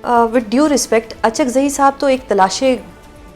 With due respect, Achakzai साहब तो एक तलाशे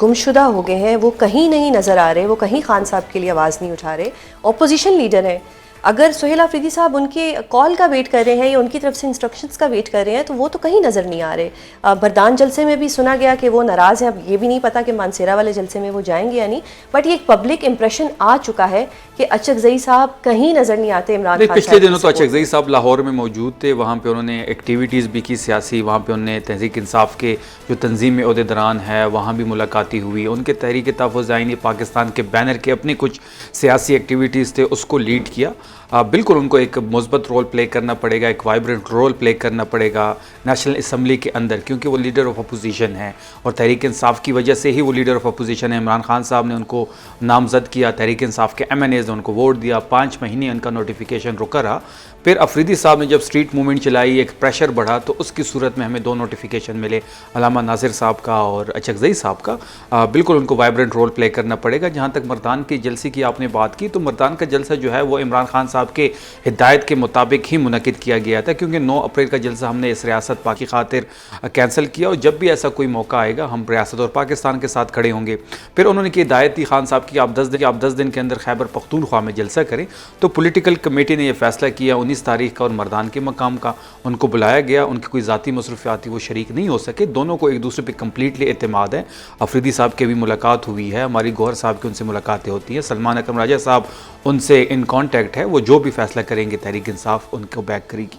गुमशुदा हो गए हैं, वो कहीं नहीं नज़र आ रहे, वो कहीं खान साहब के लिए आवाज़ नहीं उठा रहे। ऑपोजिशन लीडर हैं, अगर सुहेल अफरीदी साहब उनके कॉल का वेट कर रहे हैं या उनकी तरफ से इंस्ट्रक्शंस का वेट कर रहे हैं तो वो तो कहीं नज़र नहीं आ रहे। बरदान जलसे में भी सुना गया कि वो नाराज़ हैं, अब ये भी नहीं पता कि मानसेरा वाले जलसे में वो जाएंगे या नहीं, बट ये एक पब्लिक इंप्रेशन आ चुका है कि अचकज़ई साहब कहीं नज़र नहीं आते इमरान खान। पिछले दिनों तो अचकज़ई साहब लाहौर में मौजूद थे, वहाँ पे उन्होंने एक्टिविटीज़ भी की सियासी, वहाँ पे उन्होंने तहरीक इंसाफ के जो तंजीम में ओहदेदारान है वहाँ भी मुलाकाती हुई, उनके तहरीक तहफ़्फ़ुज़ आईनी पाकिस्तान के बैनर के अपनी कुछ सियासी एक्टिविटीज़ थे उसको लीड किया। बिल्कुल उनको एक मुस्बत रोल प्ले करना पड़ेगा, एक वाइब्रेंट रोल प्ले करना पड़ेगा नेशनल असम्बली के अंदर, क्योंकि वो लीडर ऑफ अपोजिशन है और तहरीक इंसाफ की वजह से ही वो लीडर ऑफ अपोजिशन है। इमरान खान साहब ने उनको नामजद किया, तहरीक इंसाफ के MNAs ने उनको वोट दिया, 5 महीने उनका नोटिफिकेशन रुका रहा। फिर अफरीदी साहब ने जब स्ट्रीट मूवमेंट चलाई, एक प्रेशर बढ़ा, तो उसकी सूरत में हमें 2 नोटिफिकेशन मिले, अलामा नासिर साहब का और अचकज़ई साहब का। बिल्कुल उनको वाइब्रेंट रोल प्ले करना पड़ेगा। जहाँ तक मर्दान के जलसे की आपने बात की, तो मर्दान का जलसा जो है वो इमरान खान साहब के हिदायत के मुताबिक ही मुनक़िद किया गया था, क्योंकि 9 अप्रैल का जलसा हमने इस रियासत पाक की खातिर कैंसिल किया और जब भी ऐसा कोई मौका आएगा हम रियासत और पाकिस्तान के साथ खड़े होंगे। फिर उन्होंने की हिदायत दी खान साहब की, आप 10 दिन के अंदर खैबर पख्तूनख्वा में जलसा करें। तो पॉलिटिकल कमेटी ने यह फैसला किया 19 तारीख का और मर्दान के मकाम का उनको बुलाया गया। उनकी कोई ज़ाती मसरूफियात वो शरीक नहीं हो सके, दोनों को एक दूसरे पर कम्प्लीटली एतमाद है। अफरीदी साहब की भी मुलाकात हुई है, हमारी गौहर साहब की उनसे मुलाकातें होती हैं, सलमान अकरम राजा साहब उनसे इन कॉन्टैक्ट है, वो जो भी फैसला करेंगे तहरीक इंसाफ उनको बैक करेगी।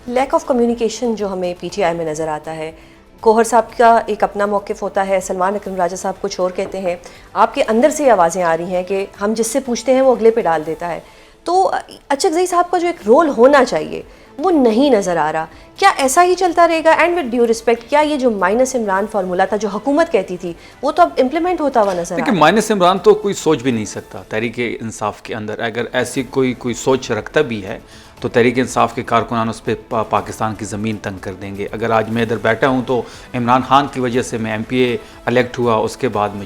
लैक ऑफ कम्युनिकेशन जो हमें PTI में नज़र आता है, गौहर साहब का एक अपना मौक़िफ़ होता है, सलमान अकरम राजा साहब कुछ और कहते हैं, आपके अंदर से आवाज़ें आ रही हैं कि हम जिससे पूछते हैं वो अगले पे डाल देता है। तो अचकज़ई साहब का जो एक रोल होना चाहिए वो नहीं नज़र आ रहा, क्या ऐसा ही चलता रहेगा? एंड विद ड्यू रिस्पेक्ट, क्या ये जो माइनस इमरान फार्मूला था जो हुकूमत कहती थी वो तो अब इम्प्लीमेंट होता हुआ नजर आ रहा है? माइनस इमरान तो कोई सोच भी नहीं सकता तहरीक इंसाफ के अंदर। अगर ऐसी कोई सोच रखता भी है तो तहरीक इंसाफ के कारकुनान उस पर पाकिस्तान की ज़मीन तंग कर देंगे। अगर आज मैं इधर बैठा हूँ तो इमरान खान की वजह से मैं MPA इलेक्ट हुआ, उसके बाद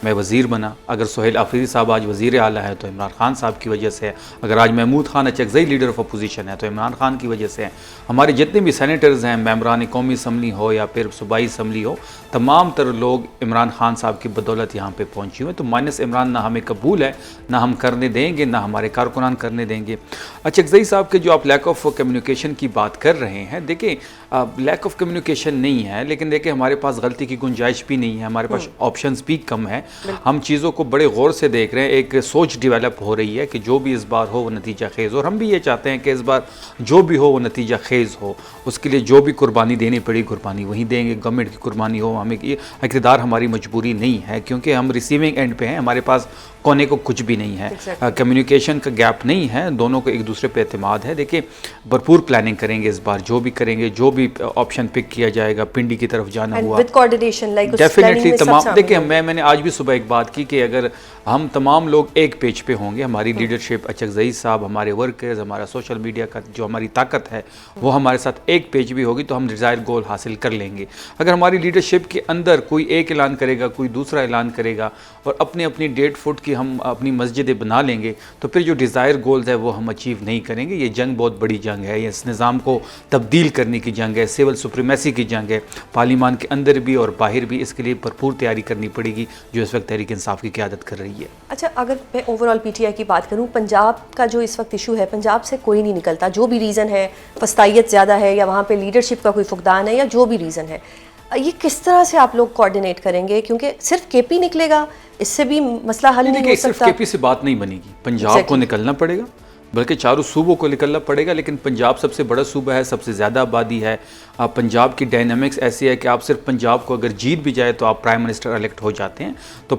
मैं वज़ीर बना। अगर सुहेल अफरीदी साहब आज वज़ीर आला है तो इमरान खान साहब की वजह से है। अगर आज Mahmood Khan Achakzai leader of opposition है तो इमरान खान की वजह से है। हमारे जितने भी सेनेटर्स हैं, मेंबरान कौमी असम्बली हो या फिर सूबाई असम्बली हो, तमाम तर लोग इमरान खान साहब की बदौलत यहाँ पे पहुँचे हुए हैं। तो माइनस इमरान ना हमें कबूल है, ना हम करने देंगे, ना हमारे कारकुनान करने देंगे। अचकज़ई साहब के जो आप लैक ऑफ कम्युनिकेशन की बात कर रहे हैं, देखिए लैक ऑफ कम्युनिकेशन नहीं है, लेकिन देखिए हमारे पास गलती की गुंजाइश भी नहीं है, हमारे पास ऑप्शंस भी कम है। हम चीज़ों को बड़े गौर से देख रहे हैं, एक सोच डेवलप हो रही है कि जो भी इस बार हो वो नतीजा खेज़ हो, और हम भी ये चाहते हैं कि इस बार जो भी हो वो नतीजा खेज़ हो। उसके लिए जो भी कुर्बानी देनी पड़ी कुर्बानी वहीं देंगे, गवर्नमेंट की कुर्बानी हो, हमें ये इक़्तिदार हमारी मजबूरी नहीं है, क्योंकि हम रिसीविंग एंड पे हैं, हमारे पास कोने को कुछ भी नहीं है। कम्युनिकेशन का गैप नहीं है, दोनों को एक दूसरे पे एतमाद है। देखिए भरपूर प्लानिंग करेंगे इस बार, जो भी करेंगे, जो भी ऑप्शन पिक किया जाएगा, पिंडी की तरफ जाना हुआ, डेफिनेटली तमाम। देखिए मैंने आज भी सुबह एक बात की कि अगर हम तमाम लोग एक पेज पे होंगे, हमारी लीडरशिप, अचकज़ई साहब, हमारे वर्कर्स, हमारा सोशल मीडिया का जो हमारी ताकत है वो हमारे साथ एक पेज भी होगी तो हम डिज़ायर गोल हासिल कर लेंगे। अगर हमारी लीडरशिप के अंदर कोई एक ऐलान करेगा, कोई दूसरा ऐलान करेगा और अपनी अपनी 1.5 फुट की हम अपनी मस्जिदें बना लेंगे तो फिर जो डिज़ायर गोल्स है वो हम अचीव नहीं करेंगे। ये जंग बहुत बड़ी जंग है, ये इस निज़ाम को तब्दील करने की जंग है, सिविल सुप्रीमेसी की जंग है, पार्लिमान के अंदर भी और बाहर भी। इसके लिए भरपूर तैयारी करनी पड़ेगी जो इस वक्त तहरीक इंसाफ की क़यादत कर रही है। अच्छा, अगर मैं ओवरऑल PTI की बात करूं, पंजाब का जो इस वक्त इशू है, पंजाब से कोई नहीं निकलता, जो भी रीज़न है, फस्तायत ज़्यादा है या वहाँ पे लीडरशिप का कोई फुकदान है या जो भी रीज़न है, ये किस तरह से आप लोग कोऑर्डिनेट करेंगे? क्योंकि सिर्फ KP निकलेगा इससे भी मसला हल नहीं हो सकता। सिर्फ KP से बात नहीं बनेगी, पंजाब को निकलना पड़ेगा, बल्कि चारों सूबों को निकलना पड़ेगा। लेकिन पंजाब सबसे बड़ा सूबा है, सबसे ज़्यादा आबादी है। पंजाब की डायनामिक्स ऐसी है कि आप सिर्फ पंजाब को अगर जीत भी जाए तो आप प्राइम मिनिस्टर इलेक्ट हो जाते हैं। तो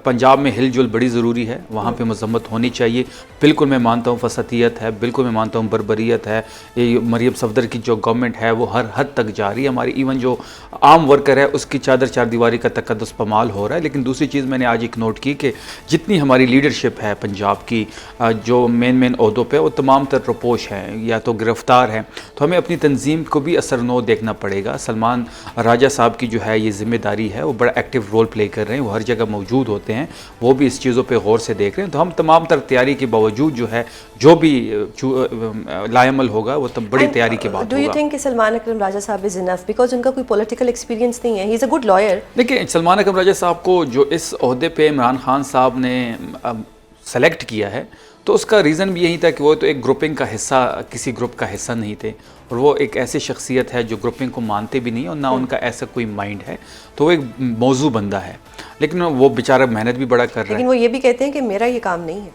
पंजाब में हिलजुल बड़ी ज़रूरी है, वहाँ पे मजम्मत होनी चाहिए। बिल्कुल मैं मानता हूँ फसादियत है, बिल्कुल मैं मानता हूँ बर्बरियत है। ये मरियम सफदर की जो गवर्नमेंट है वो हर हद तक जा रही है, हमारी इवन जो आम वर्कर है उसकी चादर चारदीवारी का तकद्दुस पमाल हो रहा है। लेकिन दूसरी चीज़ मैंने आज एक नोट की कि जितनी हमारी लीडरशिप है पंजाब की, जो मेन ओहदों पे वो तमाम तर रपोश हैं या तो गिरफ्तार हैं, तो हमें अपनी तंजीम को भी असर और नो देखना पड़ेगा। सलमान राजा साहब की जो है ये जिम्मेदारी है, वो बड़ा एक्टिव रोल प्ले कर रहे हैं, वो हर जगह मौजूद होते हैं, वो भी इस चीज़ों पे गौर से देख रहे हैं। तो हम तमाम तर तैयारी के बावजूद जो है जो भी लायमल होगा वो तब बड़ी तैयारी के बाद डू यू थिंक कि सलमान अकरम राजा साहब इज इनफ, बिकॉज उनका कोई पॉलिटिकल एक्सपीरियंस नहीं है, he is a good lawyer. देखिए, सलमान अकरम राजा साहब को जो इस ओहदे पे इमरान खान साहब ने सेलेक्ट किया है, तो उसका रीज़न भी यही था कि वो तो एक ग्रुपिंग का हिस्सा, किसी ग्रुप का हिस्सा नहीं थे, और वो एक ऐसी शख्सियत है जो ग्रुपिंग को मानते भी नहीं और ना उनका ऐसा कोई माइंड है, तो वो एक मौजू बंदा है। लेकिन वो बेचारा मेहनत भी बड़ा कर रहा है। लेकिन वो ये भी कहते हैं कि मेरा ये काम नहीं है।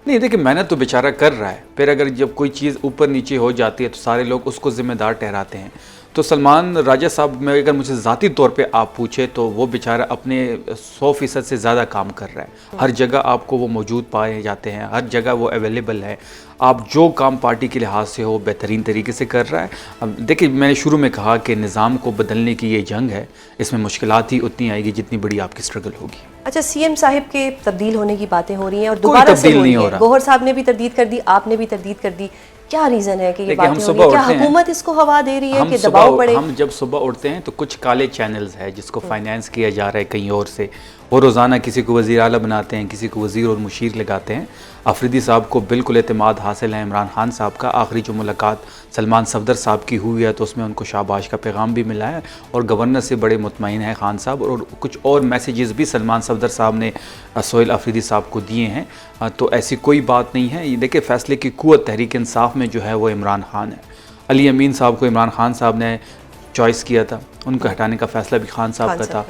नहीं, देखिए, मेहनत तो बेचारा कर रहा है, फिर अगर जब कोई चीज़ ऊपर नीचे हो जाती है तो सारे लोग उसको ज़िम्मेदार ठहराते हैं। तो सलमान राजा साहब में अगर मुझे ज़ाती तौर पे आप पूछे तो वो बेचारा अपने 100% से ज़्यादा काम कर रहा है। हर जगह आपको वो मौजूद पाए जाते हैं, हर जगह वो अवेलेबल है। आप जो काम पार्टी के लिहाज से हो बेहतरीन तरीके से कर रहा है। अब देखिए, मैंने शुरू में कहा कि निज़ाम को बदलने की ये जंग है, इसमें मुश्किलात ही उतनी आएगी जितनी बड़ी आपकी स्ट्रगल होगी। अच्छा, सीएम साहिब के तब्दील होने की बातें हो रही हैं और दोबारा से हो रही है। गौहर साहब ने भी तरदीद कर दी, आपने भी तरदीद कर दी, क्या रीज़न है कि ये बातें हो रही है? क्या हुकूमत इसको हवा दे रही है कि दबाव पड़े? हम जब सुबह उठते हैं तो कुछ काले चैनल्स है जिसको फाइनेंस किया जा रहा है कहीं और से, वो रोज़ाना किसी को वज़ीर आला बनाते हैं, किसी को वज़ीर और मुशीर लगाते हैं। अफरीदी साहब को बिल्कुल एतमाद हासिल है इमरान खान साहब का। आखिरी जो मुलाकात सलमान सफदर साहब की हुई है तो उसमें उनको शाबाश का पैगाम भी मिला है और गवर्नर से बड़े मुतमईन हैं खान साहब, और कुछ और मैसेजेस भी सलमान सफदर साहब ने सोहेल अफरीदी साहब को दिए हैं। तो ऐसी कोई बात नहीं है। ये देखिए, फ़ैसले की कुव्वत तहरीक इंसाफ में जो है वो इमरान खान है। अली अमीन साहब को इमरान खान साहब ने चॉइस किया था, उनको हटाने का फ़ैसला भी खान साहब का था।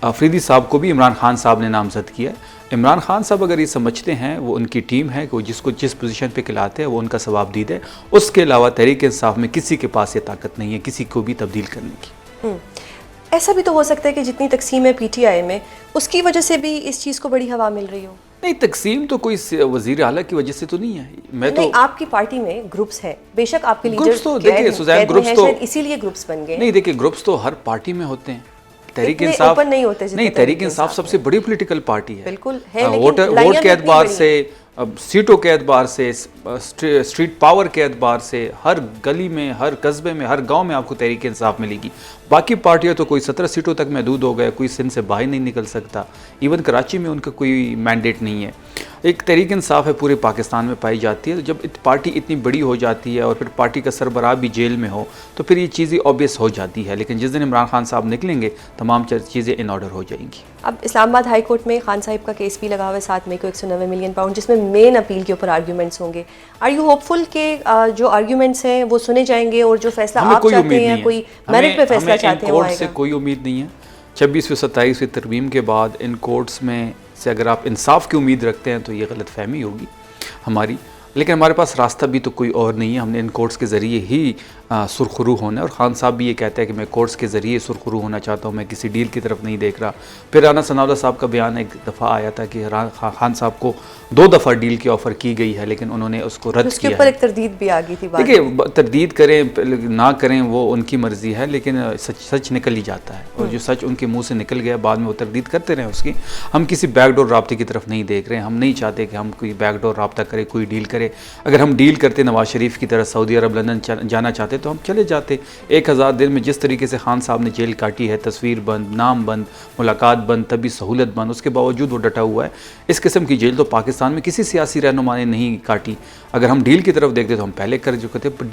अफरीदी साहब को भी इमरान खान साहब ने नामजद किया। इमरान खान साहब अगर ये समझते हैं, वो उनकी टीम है कि वो जिसको जिस पोजीशन पे खिलाते हैं वो उनका सवाबदीद है। उसके अलावा तहरीक इंसाफ में किसी के पास ये ताकत नहीं है किसी को भी तब्दील करने की। ऐसा भी तो हो सकता है कि जितनी तकसीम है पीटीआई में, उसकी वजह से भी इस चीज़ को बड़ी हवा मिल रही हो। नहीं, तकसीम तो कोई वज़ीर आला की वजह से तो नहीं है। मैं तो आपकी पार्टी में ग्रुप्स हैं, बेशक आपके लीडर्स तो देखिए सुजैन ग्रुप्स तो इसीलिए ग्रुप्स बन गए। नहीं, देखिए, ग्रुप्स तो हर पार्टी में होते हैं। तहरीक इंसाफ नहीं होते। नहीं, तहरीक इंसाफ सबसे बड़ी पॉलिटिकल पार्टी है। बिल्कुल है, वोट के एतबार से, सीटों के एतबार से, स्ट्रीट पावर के एतबार से, हर गली में, हर कस्बे में, हर गांव में आपको तहरीक इंसाफ मिलेगी। बाकी पार्टियां तो कोई 17 सीटों तक महदूद हो गए, कोई सिंध से बाहर नहीं निकल सकता। इवन कराची में उनका कोई मैंडेट नहीं है। एक तहरीक इंसाफ है पूरे पाकिस्तान में पाई जाती है। तो जब पार्टी इतनी बड़ी हो जाती है और फिर पार्टी का सरबराह भी जेल में हो तो फिर ये चीज़ें ऑब्वियस हो जाती है। लेकिन जिस दिन इमरान खान साहब निकलेंगे तमाम चीज़ें इन ऑर्डर हो जाएंगी। अब इस्लामाबाद हाई कोर्ट में खान साहिब का केस भी लगा हुआ है 7 मई को 190 मिलियन पाउंड, जिसमें मेन अपील के ऊपर आर्ग्यूमेंट्स होंगे। आर यू होपफुल के जो आर्ग्यूमेंट्स हैं वो सुने जाएंगे और जो फैसला आप चाहते हैं, कोई मेरिट पे फैसला चाहते हैं, वो आएगा? से कोई उम्मीद नहीं है। 26वीं 27वीं तरमीम के बाद इन कोर्ट्स में से अगर आप इंसाफ की उम्मीद रखते हैं तो ये गलत फहमी होगी हमारी। लेकिन हमारे पास रास्ता भी तो कोई और नहीं है। हमने इन कोर्ट्स के ज़रिए ही सुरखरू होना है, और ख़ान साहब भी ये कहते हैं कि मैं कोर्ट्स के ज़रिए सुरखरू होना चाहता हूँ, मैं किसी डील की तरफ नहीं देख रहा। फिर राना सनाउल्लाह साहब का बयान एक दफ़ा आया था कि खान साहब को 2 दफ़ा डील की ऑफ़र की गई है लेकिन उन्होंने उसको रद्द किया। उसके ऊपर एक तरदीद भी आ गई थी। देखिए, तरदीद करें ना करें वो उनकी मर्ज़ी है, लेकिन सच निकल ही जाता है, और जो सच उनके मुँह से निकल गया बाद में वो तरदीद करते रहे उसकी। हम किसी बैकडोर राब्ते की तरफ नहीं देख रहे हैं। हम नहीं चाहते कि हम कोई बैकडोर राब्ता करे, कोई डील करे। अगर हम डील करते नवाज शरीफ की तरह सऊदी अरब लंदन जाना चाहते तो हम चले जाते। 1000 दिन में जिस तरीके से खान साहब ने जेल काटी है, तस्वीर बंद, नाम बंद, मुलाकात बंद, तभी सहूलत बंद, उसके बावजूद वो डटा हुआ है। इस किस्म की जेल तो पाकिस्तान में किसी सियासी रहनुमा ने नहीं काटी। अगर हम डील की तरफ देखते तो हम पहले कर चुके थे, पर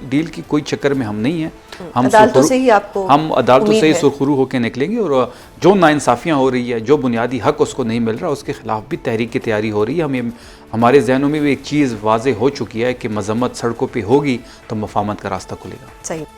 डील की कोई चक्कर में हम नहीं हैं। हम अदालतों से ही सुरखरू होकर निकलेंगे, और जो नाइंसाफ़ियाँ हो रही है, जो बुनियादी हक उसको नहीं मिल रहा, उसके खिलाफ भी तहरीक की तैयारी हो रही है। हमें हमारे जहनों में भी एक चीज़ वाज़े हो चुकी है कि मज़म्मत सड़कों पे होगी तो मफाहमत का रास्ता खुलेगा। सही।